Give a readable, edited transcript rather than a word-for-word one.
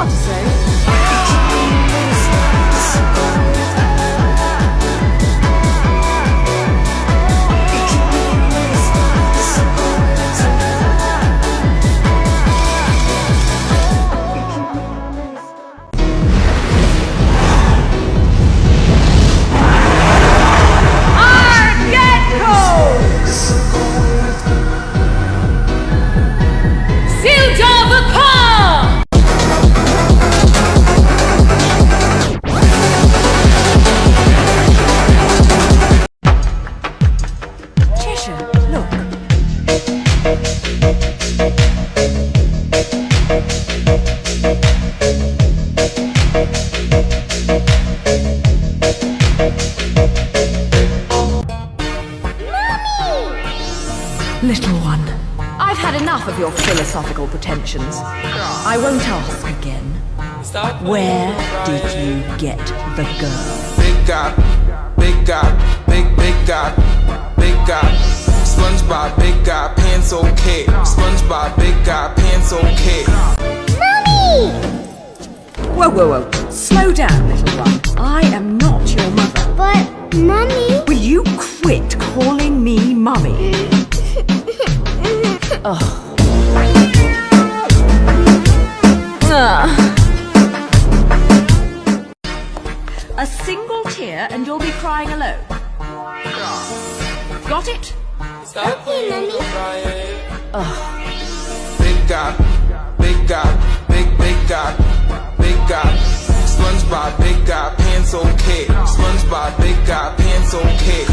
hard to say. Little one, I've had enough of your philosophical pretensions. I won't ask again. Where did you get the girl? Big God, big God, big God, big God. SpongeBob, big God, pants okay. SpongeBob, big God, pants okay. Mommy! Whoa, whoa, whoa. Slow down, little one. I am not your mother. But, Mommy... Will you quit calling me Mummy? A single tear and you'll be crying alone. Got it? Okay, Mommy. Big God, big God, big God, big God. SpongeBob, big God, pants okay. SpongeBob, big God, pants okay.